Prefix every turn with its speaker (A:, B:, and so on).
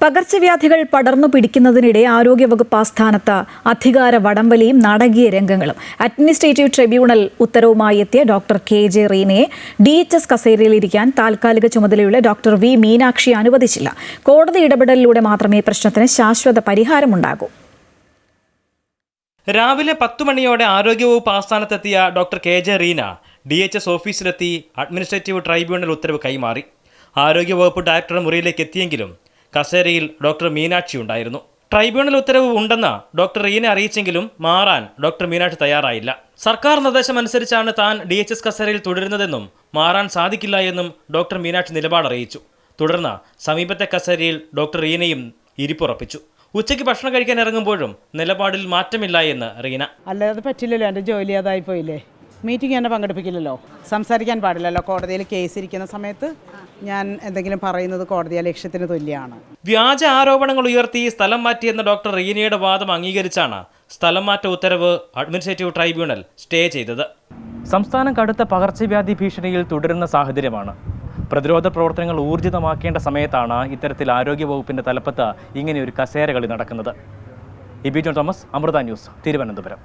A: പകർച്ചവ്യാധികൾ പടർന്നു പിടിക്കുന്നതിനിടെ ആരോഗ്യവകുപ്പ് ആസ്ഥാനത്ത് അധികാര വടംവലിയും നാടകീയ രംഗങ്ങളും. അഡ്മിനിസ്ട്രേറ്റീവ് ട്രിബ്യൂണൽ ഉത്തരവുമായി എത്തിയ ഡോക്ടർ കെ.ജെ. റീനയെ DHS കസേരയിലിരിക്കാൻ താൽക്കാലിക ചുമതലയുള്ള ഡോക്ടർ വി. മീനാക്ഷി അനുവദിച്ചില്ല. കോടതി ഇടപെടലിലൂടെ മാത്രമേ പ്രശ്നത്തിന് ശാശ്വത പരിഹാരമുണ്ടാകൂ.
B: രാവിലെ 10 മണിയോടെ ആരോഗ്യവകുപ്പ് ആസ്ഥാനത്തെത്തിയ ഡോക്ടർ കെ.ജെ. റീന DHS ഓഫീസിലെത്തി അഡ്മിനിസ്ട്രേറ്റീവ് ട്രൈബ്യൂണൽ ഉത്തരവ് കൈമാറി. ആരോഗ്യവകുപ്പ് ഡയറക്ടർ മുറിയിലേക്ക് എത്തിയെങ്കിലും കസേരയിൽ ഡോക്ടർ മീനാക്ഷി ഉണ്ടായിരുന്നു. ട്രൈബ്യൂണൽ ഉത്തരവ് ഉണ്ടെന്ന് ഡോക്ടർ റീനെ അറിയിച്ചെങ്കിലും മാറാൻ ഡോക്ടർ മീനാക്ഷി തയ്യാറായില്ല. സർക്കാർ നിർദ്ദേശമനുസരിച്ചാണ് താൻ DHS കസേരയിൽ തുടരുന്നതെന്നും മാറാൻ സാധിക്കില്ല എന്നും ഡോക്ടർ മീനാക്ഷി നിലപാടറിയിച്ചു. തുടർന്ന് സമീപത്തെ കസേരയിൽ ഡോക്ടർ റീനയും ഇരിപ്പുറപ്പിച്ചു. ഉച്ചയ്ക്ക് ഭക്ഷണം കഴിക്കാൻ ഇറങ്ങുമ്പോഴും നിലപാടിൽ മാറ്റമില്ല എന്ന് റീന.
C: അല്ലാതെ പറ്റില്ലല്ലോ, എൻ്റെ ജോലി അതായി പോയില്ലേ. മീറ്റിംഗ് എന്നെ പങ്കെടുപ്പിക്കില്ലല്ലോ, സംസാരിക്കാൻ പാടില്ലല്ലോ. കോടതിയിൽ കേസ് ഇരിക്കുന്ന സമയത്ത് ഞാൻ എന്തെങ്കിലും പറയുന്നത് കോടതി ലക്ഷ്യത്തിന് തുല്യമാണ്.
B: വ്യാജ ആരോപണങ്ങൾ ഉയർത്തി സ്ഥലം മാറ്റിയെന്ന ഡോക്ടർ റീനയുടെ വാദം അംഗീകരിച്ചാണ് സ്ഥലം മാറ്റ ഉത്തരവ് അഡ്മിനിസ്ട്രേറ്റീവ് ട്രൈബ്യൂണൽ സ്റ്റേ ചെയ്തത്. സംസ്ഥാനം കടുത്ത പകർച്ചവ്യാധി ഭീഷണിയിൽ തുടരുന്ന സാഹചര്യമാണ്. പ്രതിരോധ പ്രവർത്തനങ്ങൾ ഊർജിതമാക്കേണ്ട സമയത്താണ് ഇത്തരത്തിൽ ആരോഗ്യവകുപ്പിന്റെ തലപ്പത്ത് ഇങ്ങനെ ഒരു കസേരകളി നടക്കുന്നത്. ഇബി ജോൺ തോമസ്, അമൃത ന്യൂസ്, തിരുവനന്തപുരം.